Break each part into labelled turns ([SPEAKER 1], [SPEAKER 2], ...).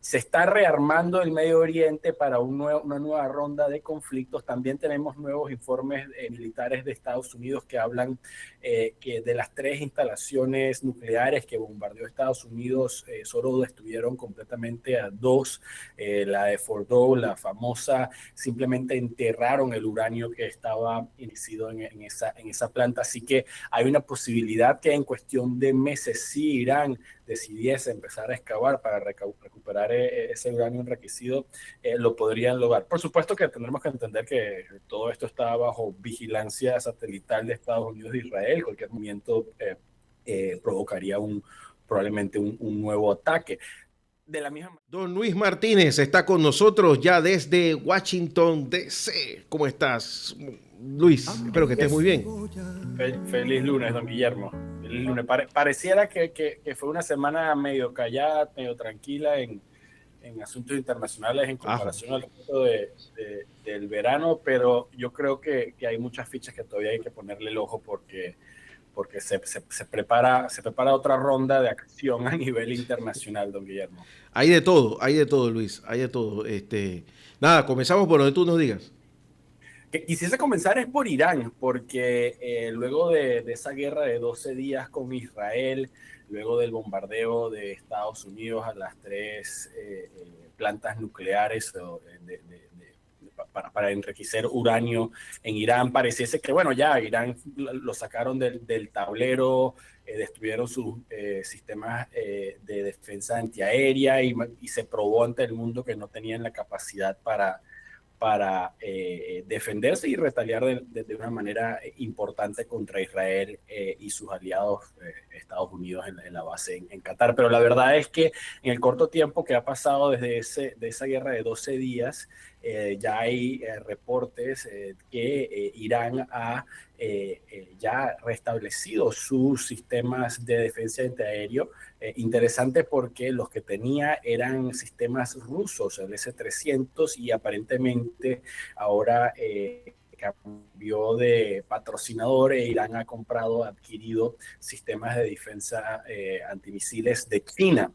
[SPEAKER 1] se está rearmando el Medio Oriente para una nueva ronda de conflictos. También tenemos nuevos informes militares de Estados Unidos que hablan que de las 3 instalaciones nucleares que bombardeó Estados Unidos, solo destruyeron completamente a 2. La de Fordow, la famosa, simplemente enterraron el uranio que estaba incidido en esa planta. Así que hay una posibilidad que en cuestión de meses, si Irán decidiese empezar a excavar para recuperar ese uranio enriquecido, lo podrían lograr. Por supuesto que tendremos que entender que todo esto está bajo vigilancia satelital de Estados Unidos e Israel. Cualquier movimiento provocaría probablemente un nuevo ataque. De la misma manera.
[SPEAKER 2] Don Luis Martínez está con nosotros ya desde Washington, D.C. ¿Cómo estás, Luis? Espero que estés muy bien.
[SPEAKER 1] Feliz lunes, don Guillermo. Feliz lunes. Pareciera que fue una semana medio callada, medio tranquila en asuntos internacionales en
[SPEAKER 2] Ajo.
[SPEAKER 1] comparación al resto del verano, pero yo creo que hay muchas fichas que todavía hay que ponerle el ojo porque se prepara otra ronda de acción a nivel internacional, don Guillermo.
[SPEAKER 2] Hay de todo, Luis, hay de todo. Nada, comenzamos por donde tú nos digas.
[SPEAKER 1] Que quisiese comenzar es por Irán, porque luego de esa guerra de 12 días con Israel, luego del bombardeo de Estados Unidos a las 3 plantas nucleares para enriquecer uranio en Irán, pareciese que, bueno, ya Irán lo sacaron del tablero, destruyeron sus sistemas de defensa antiaérea y se probó ante el mundo que no tenían la capacidad para defenderse y retaliar de una manera importante contra Israel y sus aliados Estados Unidos en la base en Qatar. Pero la verdad es que en el corto tiempo que ha pasado desde de esa guerra de 12 días, ya hay reportes que Irán ha ya restablecido sus sistemas de defensa antiaéreo. Interesante porque los que tenía eran sistemas rusos, el S-300, y aparentemente ahora cambió de patrocinador e Irán ha adquirido sistemas de defensa antimisiles de China,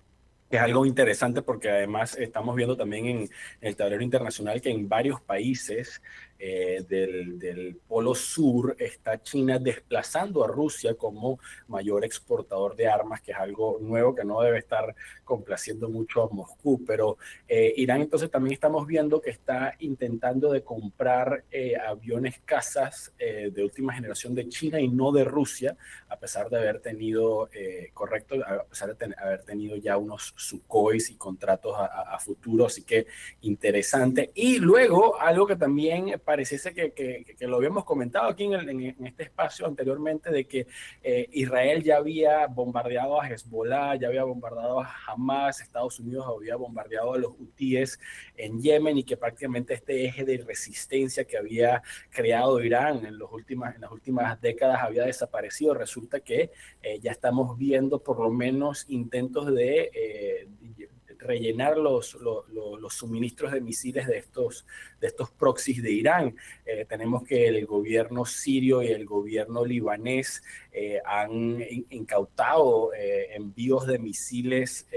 [SPEAKER 1] que es algo interesante porque además estamos viendo también en el tablero internacional que en varios países del Polo Sur está China desplazando a Rusia como mayor exportador de armas, que es algo nuevo que no debe estar complaciendo mucho a Moscú. Pero Irán entonces también estamos viendo que está intentando de comprar aviones cazas de última generación de China y no de Rusia, a pesar de haber tenido, a pesar de haber tenido ya unos Sukhois y contratos a futuro. Así que interesante. Y luego, algo que también pareciese que lo habíamos comentado aquí en este espacio anteriormente, de que Israel ya había bombardeado a Hezbollah, ya había bombardeado a Hamas, Estados Unidos había bombardeado a los hutíes en Yemen, y que prácticamente este eje de resistencia que había creado Irán en las últimas décadas había desaparecido. Resulta que ya estamos viendo por lo menos intentos de rellenar los suministros de misiles de estos proxies de Irán. Tenemos que el gobierno sirio y el gobierno libanés han incautado envíos de misiles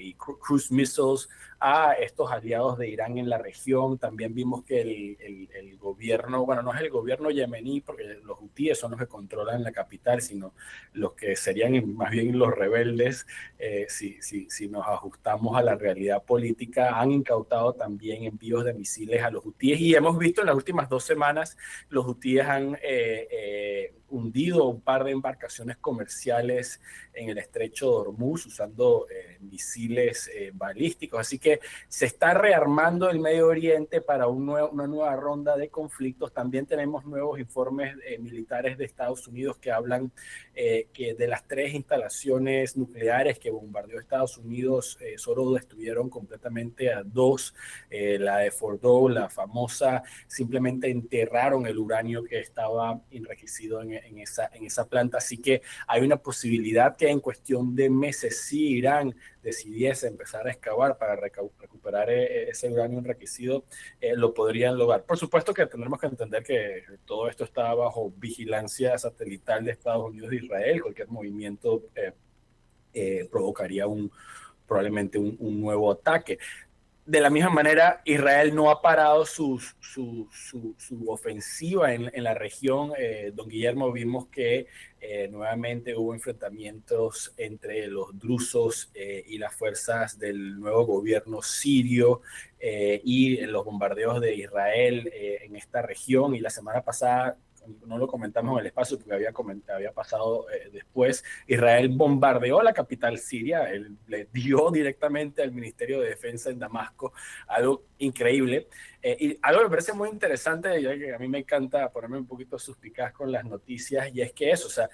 [SPEAKER 1] y cruise missiles a estos aliados de Irán en la región. También vimos que el gobierno, bueno, no es el gobierno yemení, porque los hutíes son los que controlan la capital, sino los que serían más bien los rebeldes, si nos ajustamos a la realidad política, han incautado también envíos de misiles a los hutíes. Y hemos visto en las últimas 2 semanas, los hutíes han hundido un par de embarcaciones comerciales en el estrecho de Hormuz usando misiles balísticos. Así que se está rearmando el Medio Oriente para una nueva ronda de conflictos. También tenemos nuevos informes militares de Estados Unidos que hablan que de las 3 instalaciones nucleares que bombardeó Estados Unidos, solo destruyeron completamente a 2. La de Fordow, la famosa, simplemente enterraron el uranio que estaba enriquecido en esa planta. Así que hay una posibilidad que en cuestión de meses, si Irán decidiese empezar a excavar para recuperar ese uranio enriquecido, lo podrían lograr. Por supuesto que tendremos que entender que todo esto está bajo vigilancia satelital de Estados Unidos e Israel. Cualquier movimiento provocaría probablemente un nuevo ataque. De la misma manera, Israel no ha parado su ofensiva en la región. Don Guillermo, vimos que nuevamente hubo enfrentamientos entre los drusos y las fuerzas del nuevo gobierno sirio y los bombardeos de Israel en esta región. Y la semana pasada, no lo comentamos en el espacio porque había pasado después, Israel bombardeó la capital siria, le dio directamente al Ministerio de Defensa en Damasco, algo increíble. Y algo que me parece muy interesante, ya que a mí me encanta ponerme un poquito suspicaz con las noticias, y es que eso, o sea,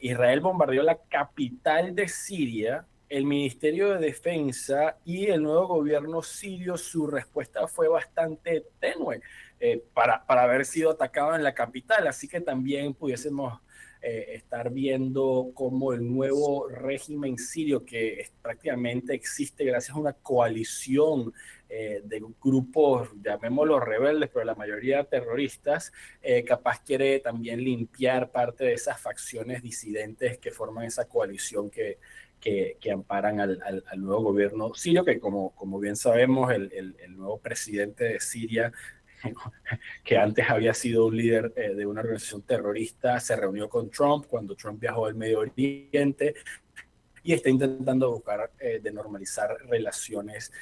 [SPEAKER 1] Israel bombardeó la capital de Siria, el Ministerio de Defensa y el nuevo gobierno sirio, su respuesta fue bastante tenue para haber sido atacado en la capital. Así que también pudiésemos estar viendo cómo el nuevo régimen sirio, que prácticamente existe gracias a una coalición de grupos, llamémoslos rebeldes, pero la mayoría terroristas, capaz quiere también limpiar parte de esas facciones disidentes que forman esa coalición que amparan al nuevo gobierno sirio, que como bien sabemos, el nuevo presidente de Siria, que antes había sido un líder de una organización terrorista, se reunió con Trump cuando Trump viajó al Medio Oriente y está intentando buscar de normalizar relaciones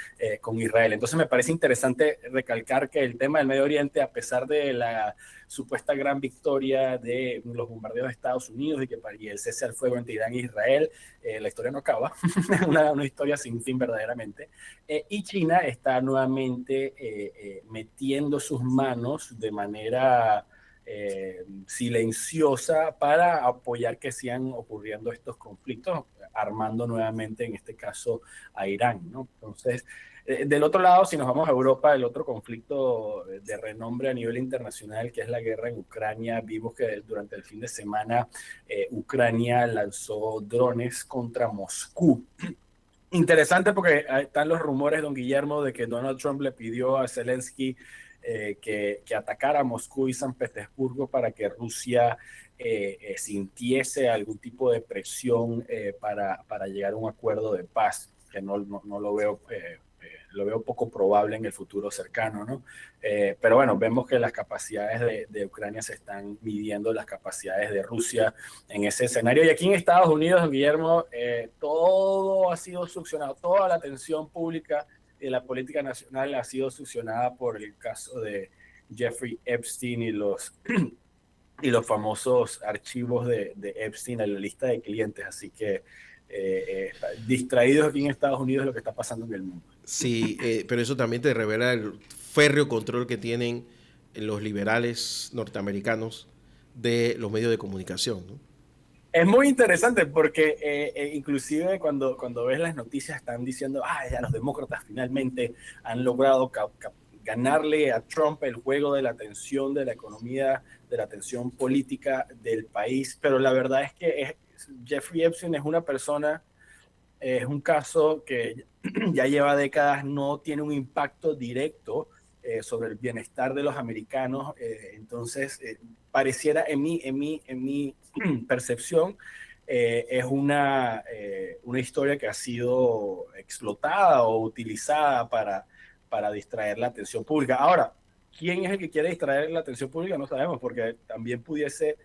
[SPEAKER 1] con Israel. Entonces me parece interesante recalcar que el tema del Medio Oriente, a pesar de la supuesta gran victoria de los bombardeos de Estados Unidos y el cese al fuego entre Irán e Israel, la historia no acaba, una historia sin fin verdaderamente, y China está nuevamente metiendo sus manos de manera silenciosa para apoyar que sigan ocurriendo estos conflictos, armando nuevamente, en este caso, a Irán, ¿no? Entonces, del otro lado, si nos vamos a Europa, el otro conflicto de renombre a nivel internacional, que es la guerra en Ucrania, vimos que durante el fin de semana Ucrania lanzó drones contra Moscú. Interesante porque están los rumores, don Guillermo, de que Donald Trump le pidió a Zelensky que atacara a Moscú y San Petersburgo para que Rusia sintiese algún tipo de presión para llegar a un acuerdo de paz, que no lo veo, lo veo poco probable en el futuro cercano, ¿no? Pero bueno, vemos que las capacidades de Ucrania se están midiendo las capacidades de Rusia en ese escenario. Y aquí en Estados Unidos, Guillermo, todo ha sido succionado, toda la atención pública de la política nacional ha sido succionada por el caso de Jeffrey Epstein y los famosos archivos de Epstein en la lista de clientes. Así que distraídos aquí en Estados Unidos de lo que está pasando en el mundo.
[SPEAKER 2] Sí, pero eso también te revela el férreo control que tienen los liberales norteamericanos de los medios de comunicación, ¿no?
[SPEAKER 1] Es muy interesante porque inclusive cuando ves las noticias están diciendo, ya los demócratas finalmente han logrado ganarle a Trump el juego de la atención de la economía, de la atención política del país, pero la verdad es que Jeffrey Epstein es una persona, es un caso que ya lleva décadas, no tiene un impacto directo sobre el bienestar de los americanos, entonces pareciera en mi percepción, es una historia que ha sido explotada o utilizada para distraer la atención pública. Ahora, ¿quién es el que quiere distraer la atención pública? No sabemos, porque también pudiese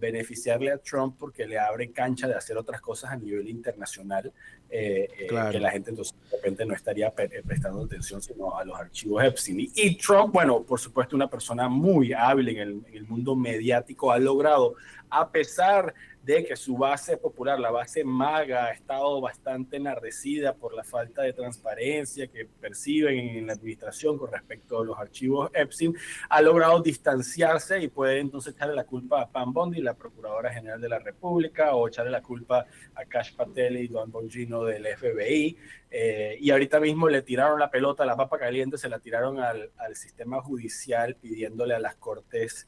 [SPEAKER 1] beneficiarle a Trump porque le abre cancha de hacer otras cosas a nivel internacional,
[SPEAKER 2] Claro.
[SPEAKER 1] que la gente entonces de repente no estaría prestando atención sino a los archivos Epstein. Y Trump, bueno, por supuesto una persona muy hábil en el mundo mediático, ha logrado, a pesar de que su base popular, la base MAGA, ha estado bastante enardecida por la falta de transparencia que perciben en la administración con respecto a los archivos Epstein, ha logrado distanciarse y puede entonces echarle la culpa a Pam Bondi, la Procuradora General de la República, o echarle la culpa a Kash Patel y Don Bongino del FBI. Y ahorita mismo le tiraron la pelota, la papa caliente, se la tiraron al sistema judicial pidiéndole a las cortes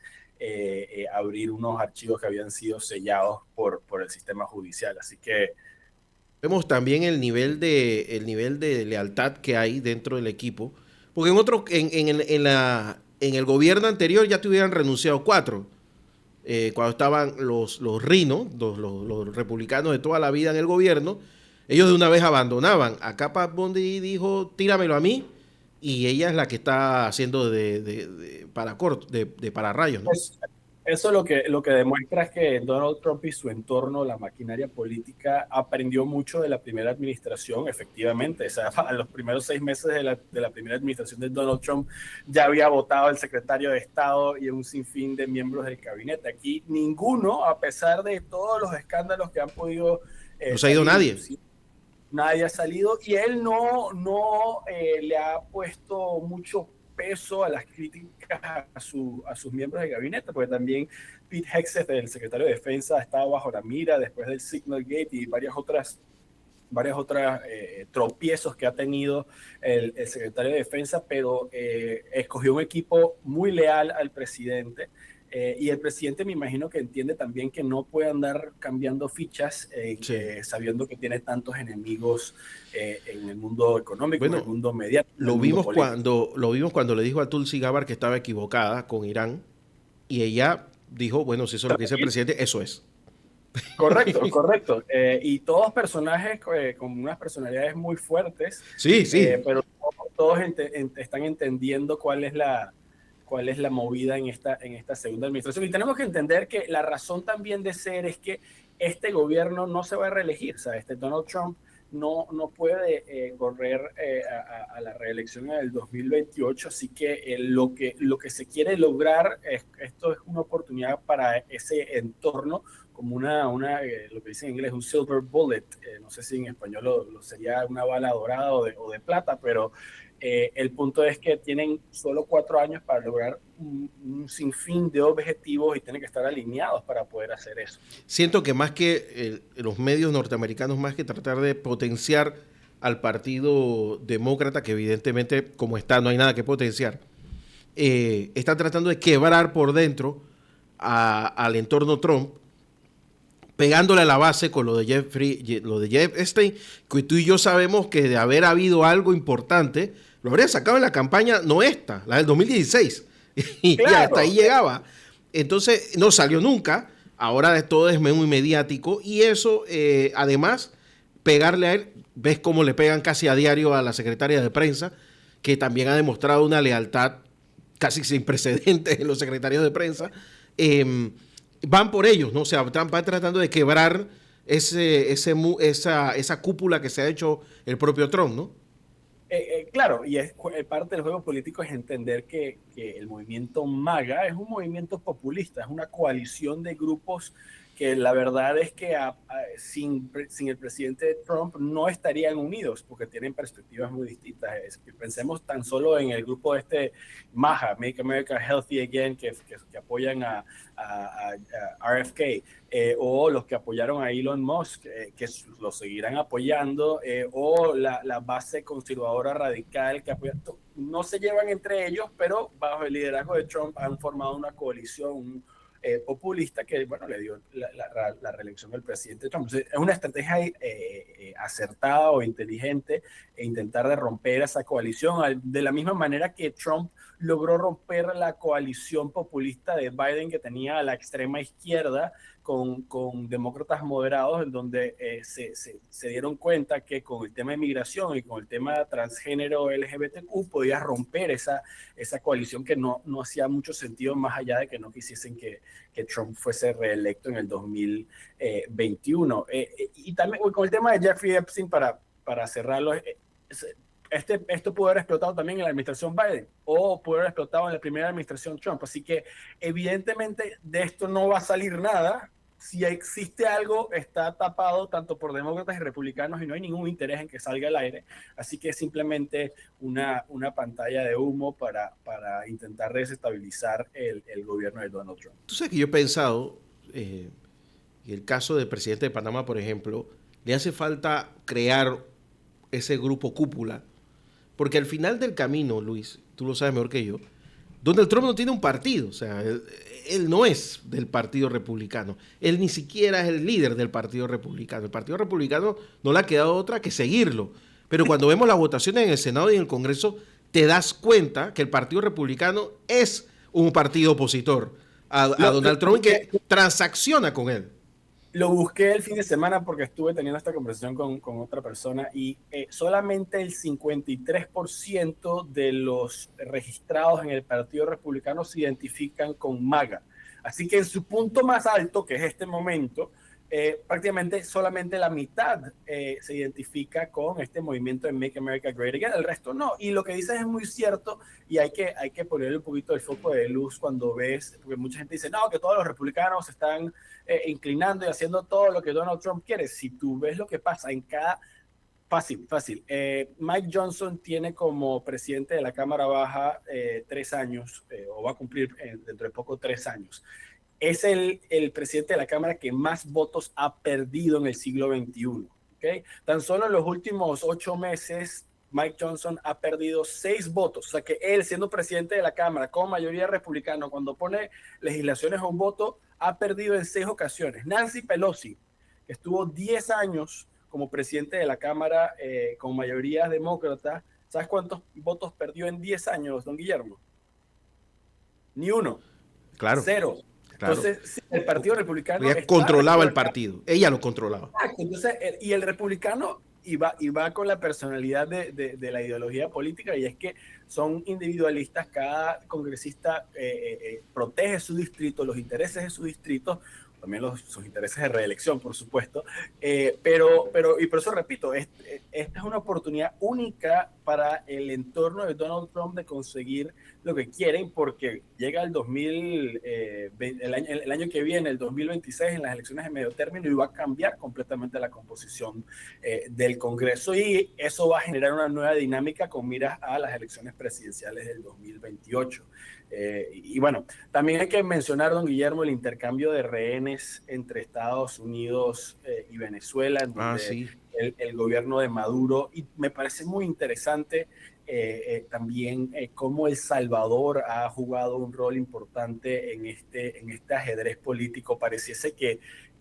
[SPEAKER 1] abrir unos archivos que habían sido sellados por el sistema judicial. Así que
[SPEAKER 2] vemos también el nivel de lealtad que hay dentro del equipo, porque en el gobierno anterior ya te hubieran renunciado 4, cuando estaban los Rhino, los republicanos de toda la vida en el gobierno, ellos de una vez abandonaban. Acá Pat Bundy dijo, tíramelo a mí, y ella es la que está haciendo de pararrayos, ¿no?
[SPEAKER 1] Pues, eso lo que demuestra es que Donald Trump y su entorno, la maquinaria política, aprendió mucho de la primera administración, efectivamente. O sea, a los primeros 6 meses de la primera administración de Donald Trump ya había votado el secretario de Estado y un sinfín de miembros del gabinete. Aquí ninguno, a pesar de todos los escándalos que han podido
[SPEAKER 2] No se ha ido
[SPEAKER 1] salir,
[SPEAKER 2] nadie.
[SPEAKER 1] nadie ha salido y él no le ha puesto mucho peso a las críticas a sus miembros de gabinete, porque también Pete Hegseth, el secretario de Defensa, estaba bajo la mira después del Signal Gate y varias otras tropiezos que ha tenido el secretario de Defensa, pero escogió un equipo muy leal al presidente. Y el presidente me imagino que entiende también que no puede andar cambiando fichas
[SPEAKER 2] Sí.
[SPEAKER 1] sabiendo que tiene tantos enemigos en el mundo económico,
[SPEAKER 2] Bueno,
[SPEAKER 1] en el mundo mediático, en el
[SPEAKER 2] lo
[SPEAKER 1] mundo
[SPEAKER 2] vimos
[SPEAKER 1] político.
[SPEAKER 2] cuando le dijo a Tulsi Gabbard que estaba equivocada con Irán, y ella dijo, bueno, si eso es lo que dice el presidente, eso es.
[SPEAKER 1] Correcto, correcto. Y todos personajes con unas personalidades muy fuertes,
[SPEAKER 2] Sí, sí.
[SPEAKER 1] pero todos están entendiendo cuál es la movida en esta segunda administración. Y tenemos que entender que la razón también de ser es que este gobierno no se va a reelegir. O sea, Donald Trump no puede correr a la reelección en el 2028, así que lo que se quiere lograr, esto es una oportunidad para ese entorno, como lo que dicen en inglés, un silver bullet, no sé si en español sería una bala dorada o de plata, pero el punto es que tienen solo 4 años para lograr un sinfín de objetivos y tienen que estar alineados para poder hacer eso.
[SPEAKER 2] Siento que más que los medios norteamericanos, más que tratar de potenciar al Partido Demócrata, que evidentemente como está no hay nada que potenciar, están tratando de quebrar por dentro al entorno Trump, pegándole a la base con lo de Jeff Epstein, que tú y yo sabemos que de haber habido algo importante, lo habría sacado en la campaña, no esta, la del 2016, y
[SPEAKER 1] Claro.
[SPEAKER 2] hasta ahí llegaba. Entonces no salió nunca, ahora todo es muy mediático, y eso además, pegarle a él, ves cómo le pegan casi a diario a la secretaria de prensa, que también ha demostrado una lealtad casi sin precedentes en los secretarios de prensa. Van por ellos, ¿no? O sea, van tratando de quebrar esa cúpula que se ha hecho el propio Trump, ¿no?
[SPEAKER 1] Claro, y parte del juego político es entender que el movimiento MAGA es un movimiento populista, es una coalición de grupos que la verdad es que sin el presidente Trump no estarían unidos porque tienen perspectivas muy distintas. Pensemos tan solo en el grupo MAGA, Make America Healthy Again, que apoyan a RFK, o los que apoyaron a Elon Musk, que lo seguirán apoyando, o la base conservadora radical que apoya. No se llevan entre ellos, pero bajo el liderazgo de Trump han formado una coalición populista que, bueno, le dio la reelección del presidente Trump. Entonces, es una estrategia acertada o inteligente intentar de romper esa coalición, de la misma manera que Trump logró romper la coalición populista de Biden que tenía a la extrema izquierda con demócratas moderados, en donde se dieron cuenta que con el tema de migración y con el tema transgénero LGBTQ podía romper esa coalición que no hacía mucho sentido, más allá de que no quisiesen que Trump fuese reelecto en el 2021. Y también con el tema de Jeffrey Epstein, para cerrarlo, esto pudo haber explotado también en la administración Biden o pudo haber explotado en la primera administración Trump. Así que evidentemente de esto no va a salir nada. Si existe algo, está tapado tanto por demócratas y republicanos y no hay ningún interés en que salga al aire. Así que es simplemente una pantalla de humo para intentar desestabilizar el gobierno de Donald Trump.
[SPEAKER 2] Tú sabes que yo he pensado, en el caso del presidente de Panamá, por ejemplo, le hace falta crear ese grupo cúpula, porque al final del camino, Luis, tú lo sabes mejor que yo, Donald Trump no tiene un partido, o sea, él no es del Partido Republicano, él ni siquiera es el líder del Partido Republicano. El Partido Republicano no le ha quedado otra que seguirlo, pero cuando vemos las votaciones en el Senado y en el Congreso, te das cuenta que el Partido Republicano es un partido opositor a Donald Trump que transacciona con él.
[SPEAKER 1] Lo busqué el fin de semana porque estuve teniendo esta conversación con otra persona y solamente el 53% de los registrados en el Partido Republicano se identifican con MAGA. Así que en su punto más alto, que es este momento, prácticamente solamente la mitad se identifica con este movimiento de Make America Great Again, el resto no. Y lo que dices es muy cierto y hay que ponerle un poquito el foco de luz cuando ves, porque mucha gente dice, no, que todos los republicanos están inclinando y haciendo todo lo que Donald Trump quiere. Si tú ves lo que pasa en cada... Fácil. Mike Johnson tiene como presidente de la Cámara Baja 3 años, o va a cumplir dentro de poco 3 años. Es el presidente de la Cámara que más votos ha perdido en el siglo XXI. ¿Okay? Tan solo en los últimos 8 meses, Mike Johnson ha perdido 6 votos. O sea que él, siendo presidente de la Cámara con mayoría republicana, cuando pone legislaciones a un voto, ha perdido en 6 ocasiones. Nancy Pelosi, que estuvo 10 años como presidente de la Cámara con mayoría demócrata, ¿sabes cuántos votos perdió en 10 años, don Guillermo? Ni uno.
[SPEAKER 2] Claro.
[SPEAKER 1] 0.
[SPEAKER 2] Claro.
[SPEAKER 1] Entonces, sí, el Partido Republicano...
[SPEAKER 2] Ella controlaba el partido. Ella lo controlaba.
[SPEAKER 1] Exacto. Entonces, y el republicano iba con la personalidad de la ideología política, y es que son individualistas. Cada congresista protege su distrito, los intereses de su distrito, también sus intereses de reelección, por supuesto, y por eso repito, esta es una oportunidad única para el entorno de Donald Trump de conseguir lo que quieren, porque llega el el año que viene, el 2026, en las elecciones de medio término, y va a cambiar completamente la composición del Congreso, y eso va a generar una nueva dinámica con miras a las elecciones presidenciales del 2028. Y bueno, también hay que mencionar, don Guillermo, el intercambio de rehenes entre Estados Unidos y Venezuela, en donde
[SPEAKER 2] sí.
[SPEAKER 1] el gobierno de Maduro, y me parece muy interesante también cómo El Salvador ha jugado un rol importante en este ajedrez político. Pareciese que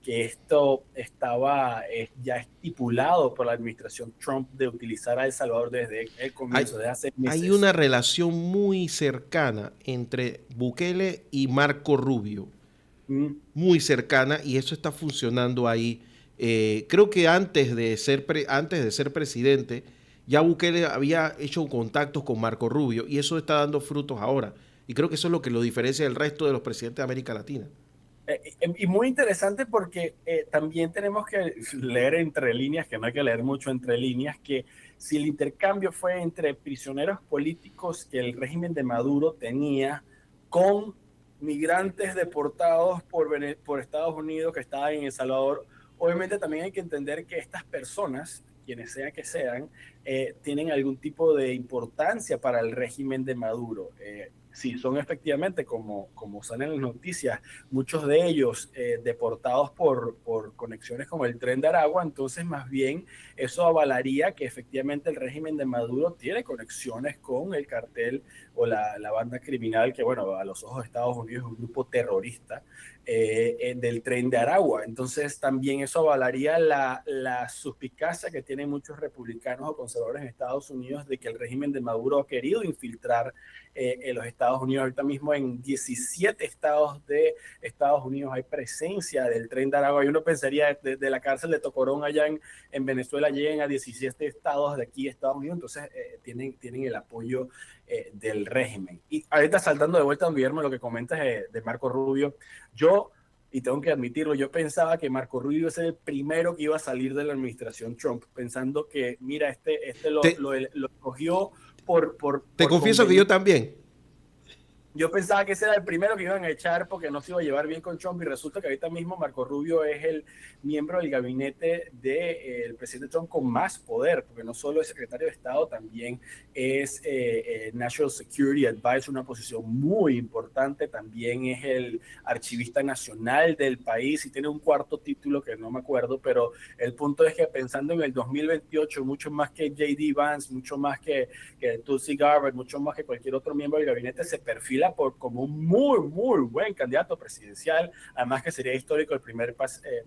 [SPEAKER 1] esto estaba ya estipulado por la administración Trump de utilizar a El Salvador desde el comienzo, de hace meses.
[SPEAKER 2] Hay una relación muy cercana entre Bukele y Marco Rubio, muy cercana, y eso está funcionando ahí. Creo que antes de ser presidente, ya Bukele había hecho contactos con Marco Rubio, y eso está dando frutos ahora. Y creo que eso es lo que lo diferencia del resto de los presidentes de América Latina.
[SPEAKER 1] Y muy interesante porque también tenemos que leer entre líneas, que no hay que leer mucho entre líneas, que si el intercambio fue entre prisioneros políticos que el régimen de Maduro tenía con migrantes deportados por Estados Unidos que estaban en El Salvador, obviamente también hay que entender que estas personas, quienes sean que sean, tienen algún tipo de importancia para el régimen de Maduro. Sí, son efectivamente, como salen en las noticias, muchos de ellos deportados por conexiones con el Tren de Aragua. Entonces más bien eso avalaría que efectivamente el régimen de Maduro tiene conexiones con el cartel o la banda criminal que, bueno, a los ojos de Estados Unidos es un grupo terrorista del Tren de Aragua. Entonces también eso avalaría la suspicacia que tienen muchos republicanos o conservadores en Estados Unidos de que el régimen de Maduro ha querido infiltrar en los Estados Unidos. Ahorita mismo en 17 estados de Estados Unidos hay presencia del Tren de Aragua, y uno pensaría de la cárcel de Tocorón allá en Venezuela lleguen a 17 estados de aquí, Estados Unidos. Entonces tienen el apoyo del régimen. Y ahorita saltando de vuelta, don Guillermo, lo que comentas de Marco Rubio, y tengo que admitirlo, yo pensaba que Marco Rubio es el primero que iba a salir de la administración Trump, pensando que, mira, lo cogió
[SPEAKER 2] Te confieso que yo también.
[SPEAKER 1] Yo pensaba que ese era el primero que iban a echar porque no se iba a llevar bien con Trump, y resulta que ahorita mismo Marco Rubio es el miembro del gabinete del presidente Trump con más poder, porque no solo es secretario de Estado, también es National Security Advisor, una posición muy importante. También es el archivista nacional del país y tiene un cuarto título que no me acuerdo, pero el punto es que pensando en el 2028, mucho más que J.D. Vance, mucho más que Tulsi Gabbard, mucho más que cualquier otro miembro del gabinete, se perfila como un muy buen candidato presidencial. Además que sería histórico, el primer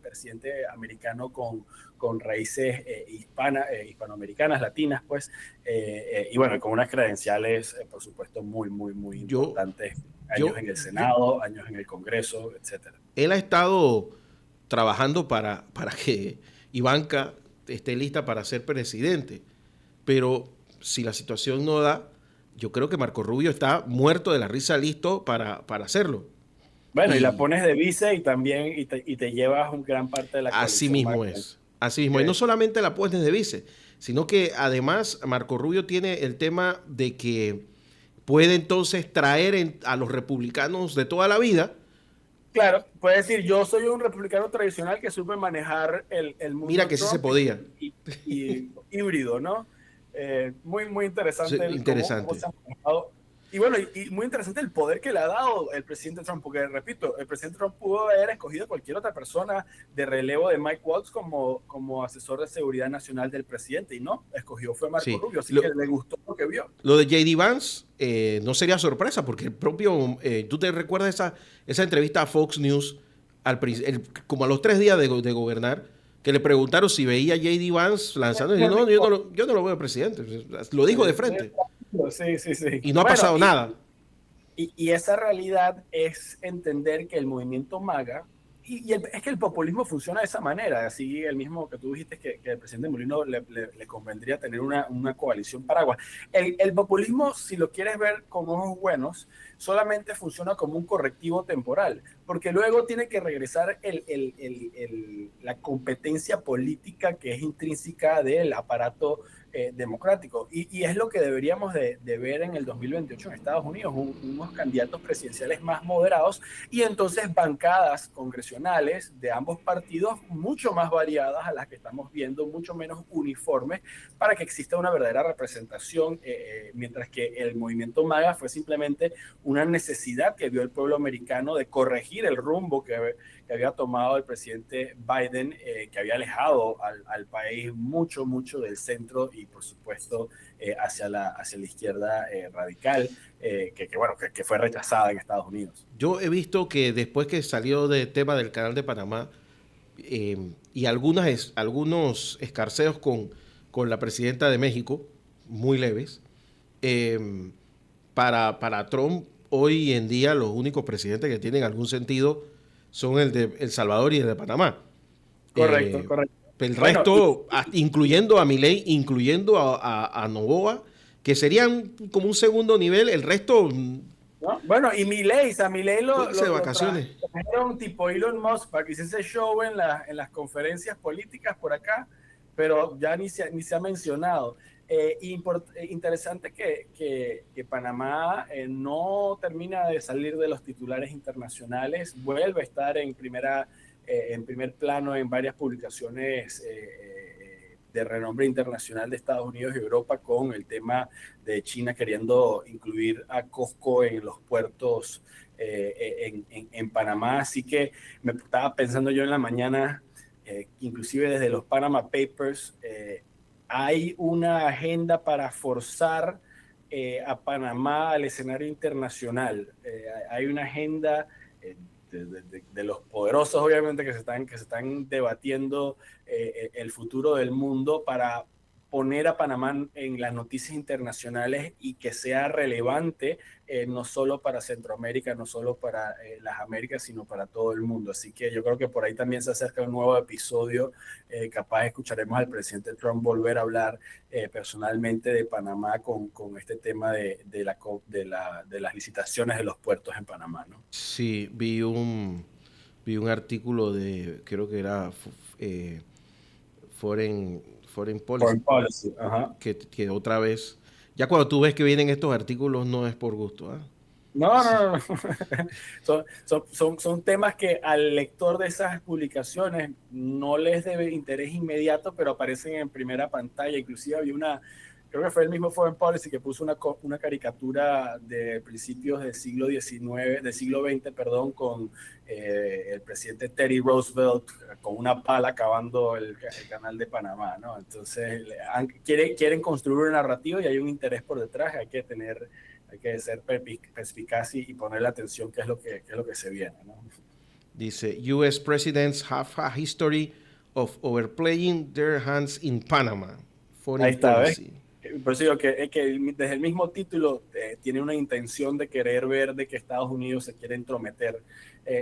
[SPEAKER 1] presidente americano con raíces hispanoamericanas, latinas, pues, y bueno, con unas credenciales, por supuesto, muy importantes. Años en el Senado, años en el Congreso, etcétera.
[SPEAKER 2] Él ha estado trabajando para que Ivanka esté lista para ser presidente. Pero si la situación no da, yo creo que Marco Rubio está muerto de la risa, listo para hacerlo.
[SPEAKER 1] Bueno, y la
[SPEAKER 2] Y
[SPEAKER 1] pones de vice y también y te llevas un gran parte de la
[SPEAKER 2] así
[SPEAKER 1] coalición.
[SPEAKER 2] mismo es. Así mismo. Y no solamente la pones de vice, sino que además Marco Rubio tiene el tema de que puede entonces traer a los republicanos de toda la vida.
[SPEAKER 1] Claro, puede decir, yo soy un republicano tradicional que supe manejar el
[SPEAKER 2] Mira
[SPEAKER 1] mundo
[SPEAKER 2] que sí se
[SPEAKER 1] Trump
[SPEAKER 2] podía.
[SPEAKER 1] y híbrido, ¿no? Muy
[SPEAKER 2] Sí,
[SPEAKER 1] interesante cómo
[SPEAKER 2] interesante.
[SPEAKER 1] se ha manejado. Y bueno, y muy interesante el poder que le ha dado el presidente Trump, porque repito, el presidente Trump pudo haber escogido a cualquier otra persona de relevo de Mike Waltz como asesor de seguridad nacional del presidente, y no, escogió fue Marco
[SPEAKER 2] Sí.
[SPEAKER 1] Rubio, así que le gustó lo que vio.
[SPEAKER 2] Lo de J.D. Vance no sería sorpresa, porque el propio, tú te recuerdas esa entrevista a Fox News como a los 3 días de gobernar, que le preguntaron si veía a J.D. Vance lanzando, y dijo, no, yo no lo veo presidente. Lo dijo de frente.
[SPEAKER 1] Sí, sí, sí.
[SPEAKER 2] Y no ha
[SPEAKER 1] Bueno,
[SPEAKER 2] pasado nada.
[SPEAKER 1] y esa realidad es entender que el movimiento MAGA, es que el populismo funciona de esa manera, así el mismo que tú dijiste que el presidente Molino le convendría tener una coalición paraguas. El populismo, si lo quieres ver con ojos buenos, solamente funciona como un correctivo temporal, porque luego tiene que regresar la competencia política que es intrínseca del aparato democrático. Y es lo que deberíamos de ver en el 2028 en Estados Unidos, unos candidatos presidenciales más moderados y entonces bancadas congresionales de ambos partidos mucho más variadas a las que estamos viendo, mucho menos uniformes, para que exista una verdadera representación, mientras que el movimiento MAGA fue simplemente una necesidad que vio el pueblo americano de corregir el rumbo que había tomado el presidente Biden, que había alejado al país mucho del centro y por supuesto hacia la izquierda radical, que fue rechazada en Estados Unidos.
[SPEAKER 2] Yo he visto que después que salió del tema del Canal de Panamá y algunos escarceos con la presidenta de México, muy leves, para Trump hoy en día los únicos presidentes que tienen algún sentido son el de El Salvador y el de Panamá.
[SPEAKER 1] Correcto, correcto.
[SPEAKER 2] El
[SPEAKER 1] Bueno,
[SPEAKER 2] resto, incluyendo a Milei, incluyendo a Noboa, que serían como un segundo nivel, el resto...
[SPEAKER 1] ¿no? Bueno, y Milei,
[SPEAKER 2] Pónganse de vacaciones.
[SPEAKER 1] trajeron tipo Elon Musk para que hiciese show en las conferencias políticas por acá, pero ya ni se ha mencionado. Interesante que Panamá no termina de salir de los titulares internacionales, vuelve a estar en primer plano en varias publicaciones de renombre internacional de Estados Unidos y Europa, con el tema de China queriendo incluir a Costco en los puertos en Panamá. Así que me estaba pensando yo en la mañana, inclusive desde los Panama Papers, hay una agenda para forzar a Panamá al escenario internacional. Hay una agenda de los poderosos, obviamente, que se están debatiendo el futuro del mundo para poner a Panamá en las noticias internacionales y que sea relevante no solo para Centroamérica, no solo para las Américas, sino para todo el mundo. Así que yo creo que por ahí también se acerca un nuevo episodio. Capaz escucharemos al presidente Trump volver a hablar personalmente de Panamá con este tema de las licitaciones de los puertos en Panamá, ¿no?
[SPEAKER 2] Sí, vi un artículo creo que era Foreign Policy,
[SPEAKER 1] Foreign policy, ajá.
[SPEAKER 2] que otra vez, ya cuando tú ves que vienen estos artículos no es por gusto, ¿ah?
[SPEAKER 1] No,
[SPEAKER 2] Sí.
[SPEAKER 1] no, no. Son temas que al lector de esas publicaciones no les debe interés inmediato, pero aparecen en primera pantalla. Inclusive había creo que fue el mismo Foreign Policy que puso una caricatura de principios del siglo XX, perdón, con el presidente Teddy Roosevelt con una pala acabando el canal de Panamá, ¿no? Entonces quieren construir un narrativo y hay un interés por detrás. Hay que ser perspicaz y poner la atención qué es lo que se viene, ¿no?
[SPEAKER 2] Dice, US presidents have a history of overplaying their hands in Panama.
[SPEAKER 1] Ahí
[SPEAKER 2] Foreign
[SPEAKER 1] está, ¿ves?
[SPEAKER 2] policy.
[SPEAKER 1] Por eso digo que desde el mismo título tiene una intención de querer ver de que Estados Unidos se quiere entrometer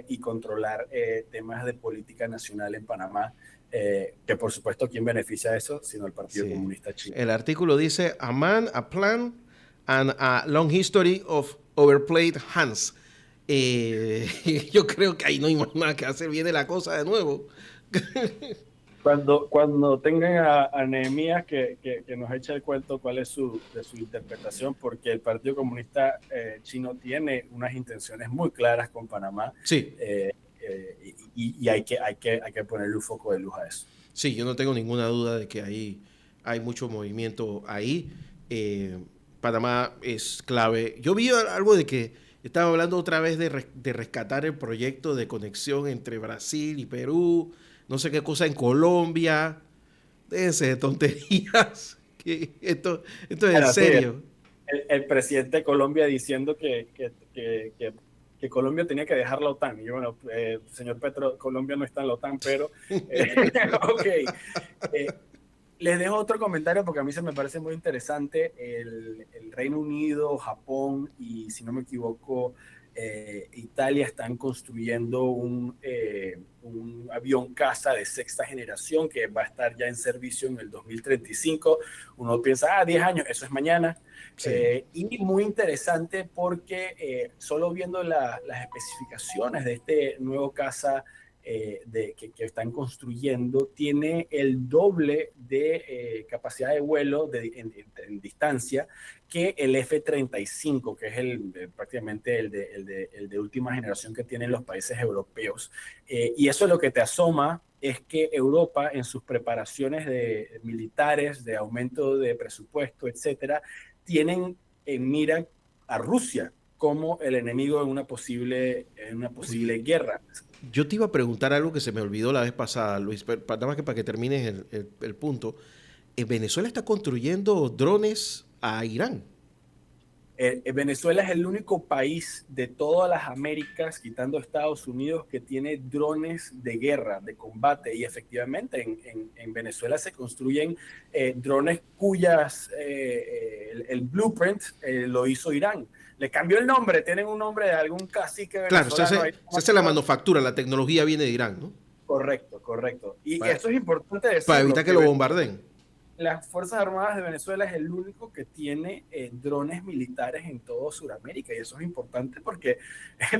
[SPEAKER 1] y controlar temas de política nacional en Panamá, que por supuesto, ¿quién beneficia de eso? Sino el Partido
[SPEAKER 2] Sí.
[SPEAKER 1] Comunista Chino.
[SPEAKER 2] El artículo dice, a man, a plan, and a long history of overplayed hands. Yo creo que ahí no hay más nada que hacer, viene la cosa de nuevo.
[SPEAKER 1] Cuando tengan a Nehemías que nos eche el cuento cuál es de su interpretación, porque el Partido Comunista Chino tiene unas intenciones muy claras con Panamá,
[SPEAKER 2] Sí.
[SPEAKER 1] Y hay que ponerle un foco de luz a eso.
[SPEAKER 2] Sí, yo no tengo ninguna duda de que ahí hay mucho movimiento ahí. Panamá es clave. Yo vi algo de que estaba hablando otra vez de rescatar el proyecto de conexión entre Brasil y Perú, no sé qué cosa en Colombia. Déjense de tonterías. Que esto es en serio.
[SPEAKER 1] El presidente de Colombia diciendo que Colombia tenía que dejar la OTAN. Y yo, bueno, señor Petro, Colombia no está en la OTAN, pero ok. Les dejo otro comentario porque a mí se me parece muy interesante. El Reino Unido, Japón y, si no me equivoco, Italia están construyendo un avión caza de sexta generación que va a estar ya en servicio en el 2035. Uno piensa, 10 años, eso es mañana.
[SPEAKER 2] Sí.
[SPEAKER 1] Y muy interesante porque solo viendo las especificaciones de este nuevo caza que están construyendo, tiene el doble de capacidad de vuelo en distancia que el F-35, que es prácticamente el de última generación que tienen los países europeos. Y eso es lo que te asoma, es que Europa en sus preparaciones de militares, de aumento de presupuesto, etcétera, tienen en mira a Rusia como el enemigo en una posible guerra.
[SPEAKER 2] Yo te iba a preguntar algo que se me olvidó la vez pasada, Luis, nada más que para que termines el punto. Venezuela está construyendo drones a Irán.
[SPEAKER 1] Venezuela es el único país de todas las Américas, quitando Estados Unidos, que tiene drones de guerra, de combate. Y efectivamente en Venezuela se construyen drones cuyas el blueprint lo hizo Irán. Le cambió el nombre, tienen un nombre de algún cacique venezolano.
[SPEAKER 2] Claro, se hace la manufactura, la tecnología viene de Irán, ¿no?
[SPEAKER 1] Correcto. Y esto es importante decirlo.
[SPEAKER 2] Para evitar que lo bombardeen.
[SPEAKER 1] Las Fuerzas Armadas de Venezuela es el único que tiene drones militares en todo Sudamérica, y eso es importante porque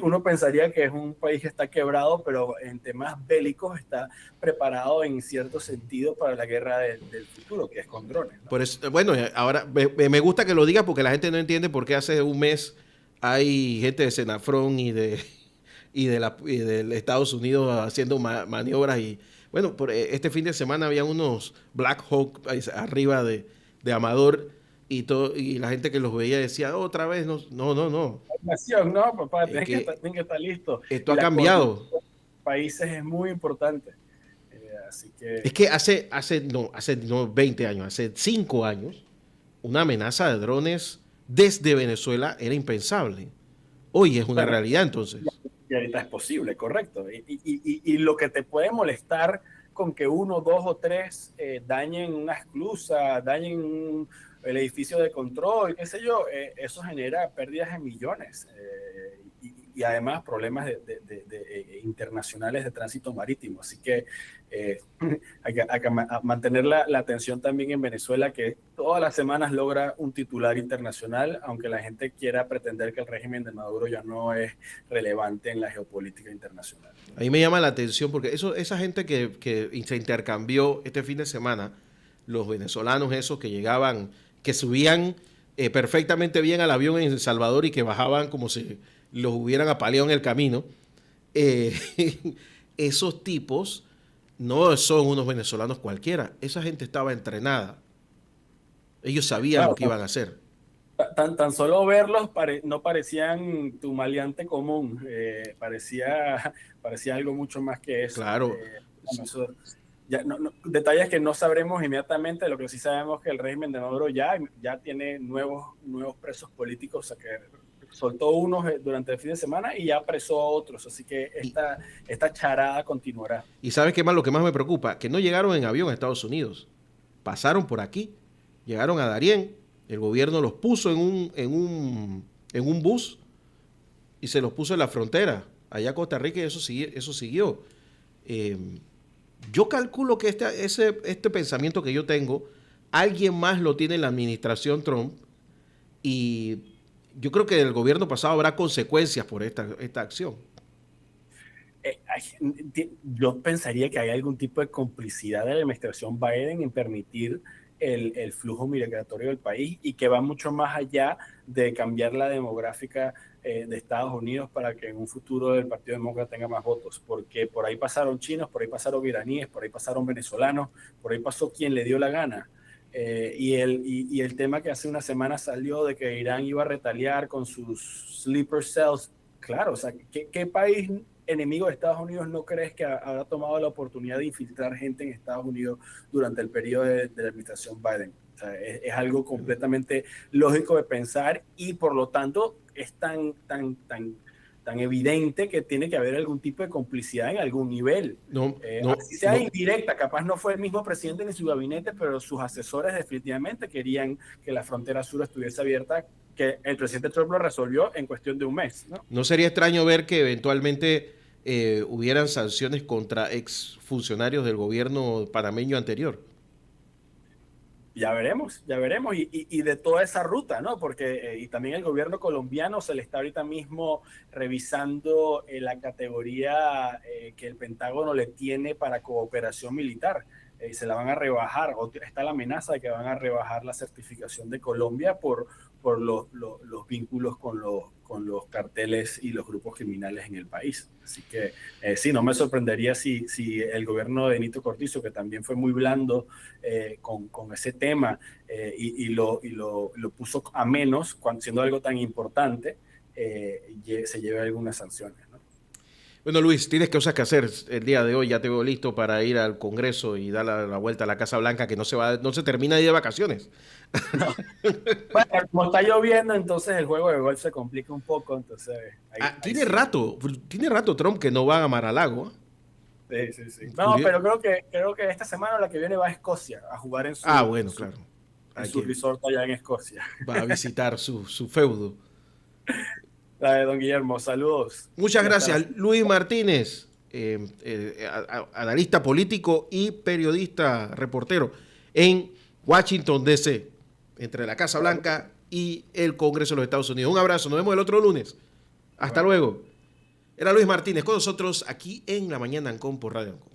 [SPEAKER 1] uno pensaría que es un país que está quebrado, pero en temas bélicos está preparado en cierto sentido para la guerra del futuro, que es con drones, ¿no?
[SPEAKER 2] Por eso, bueno, ahora me gusta que lo diga porque la gente no entiende por qué hace un mes hay gente de Senafrón y de Estados Unidos haciendo maniobras y bueno, este fin de semana había unos Black Hawk arriba de Amador y la gente que los veía decía, otra vez, no.
[SPEAKER 1] No, papá, tienen que estar listos.
[SPEAKER 2] Esto ha cambiado.
[SPEAKER 1] Países es muy importante. Así que...
[SPEAKER 2] Es que hace 20 años, hace 5 años, una amenaza de drones desde Venezuela era impensable. Hoy es una realidad, entonces.
[SPEAKER 1] Y ahorita es posible, correcto. Y lo que te puede molestar con que 1, 2 o 3 dañen una esclusa, dañen el edificio de control, qué sé yo, eso genera pérdidas de millones y además problemas internacionales de tránsito marítimo. Así que hay que mantener la atención también en Venezuela, que todas las semanas logra un titular internacional, aunque la gente quiera pretender que el régimen de Maduro ya no es relevante en la geopolítica internacional.
[SPEAKER 2] A mí me llama la atención porque esa gente que se intercambió este fin de semana, los venezolanos esos que llegaban, que subían perfectamente bien al avión en El Salvador y que bajaban como si los hubieran apaleado en el camino, esos tipos no son unos venezolanos cualquiera. Esa gente estaba entrenada. Ellos sabían lo que iban a hacer.
[SPEAKER 1] Tan solo verlos no parecían tu maleante común. Parecía algo mucho más que eso.
[SPEAKER 2] Claro.
[SPEAKER 1] Detalles que no sabremos inmediatamente. Lo que sí sabemos es que el régimen de Maduro ya tiene nuevos presos políticos, o sea, que soltó unos durante el fin de semana y ya apresó a otros, así que esta charada continuará.
[SPEAKER 2] ¿Y sabes qué más? Lo que más me preocupa, que no llegaron en avión a Estados Unidos, pasaron por aquí Llegaron a Darién, el gobierno los puso en un bus y se los puso en la frontera, allá a Costa Rica, y eso siguió. Eh, yo calculo que este pensamiento que yo tengo, alguien más lo tiene en la administración Trump, y yo creo que del gobierno pasado habrá consecuencias por esta acción.
[SPEAKER 1] Yo pensaría que hay algún tipo de complicidad de la administración Biden en permitir el flujo migratorio del país, y que va mucho más allá de cambiar la demográfica de Estados Unidos para que en un futuro el Partido Demócrata tenga más votos, porque por ahí pasaron chinos, por ahí pasaron iraníes, por ahí pasaron venezolanos, por ahí pasó quien le dio la gana. Y el tema que hace una semana salió de que Irán iba a retaliar con sus sleeper cells, claro, o sea, ¿qué país enemigo de Estados Unidos no crees que habrá tomado la oportunidad de infiltrar gente en Estados Unidos durante el periodo de la administración Biden? O sea, es algo completamente lógico de pensar, y por lo tanto es tan evidente que tiene que haber algún tipo de complicidad en algún nivel. Así sea indirecta, capaz no fue el mismo presidente ni su gabinete, pero sus asesores definitivamente querían que la frontera sur estuviese abierta, que el presidente Trump lo resolvió en cuestión de un mes, ¿no?
[SPEAKER 2] No sería extraño ver que eventualmente hubieran sanciones contra exfuncionarios del gobierno panameño anterior.
[SPEAKER 1] Ya veremos, y de toda esa ruta, ¿no? Porque y también el gobierno colombiano se le está ahorita mismo revisando la categoría que el Pentágono le tiene para cooperación militar. Se la van a rebajar, o está la amenaza de que van a rebajar la certificación de Colombia por los vínculos con los carteles y los grupos criminales en el país. Así que sí, no me sorprendería si el gobierno de Benito Cortizo, que también fue muy blando con ese tema, y lo puso a menos, siendo algo tan importante, se lleve algunas sanciones, ¿no?
[SPEAKER 2] Bueno, Luis, tienes cosas que hacer el día de hoy. Ya te veo listo para ir al Congreso y dar la vuelta a la Casa Blanca, que no se termina de ir de vacaciones.
[SPEAKER 1] No. Bueno, como está lloviendo, entonces el juego de golf se complica un poco. Entonces,
[SPEAKER 2] tiene rato Trump que no va a Mar-a-Lago.
[SPEAKER 1] Sí. No, pero creo que esta semana, la que viene, va a Escocia a jugar en su,
[SPEAKER 2] bueno, claro.
[SPEAKER 1] En su resort allá en Escocia.
[SPEAKER 2] Va a visitar su feudo.
[SPEAKER 1] Don Guillermo, saludos.
[SPEAKER 2] Muchas gracias. Luis Martínez, analista político y periodista reportero en Washington, D.C., entre la Casa Blanca y el Congreso de los Estados Unidos. Un abrazo, nos vemos el otro lunes. Hasta luego. Era Luis Martínez con nosotros aquí en La Mañana Ancon por Radio Ancon.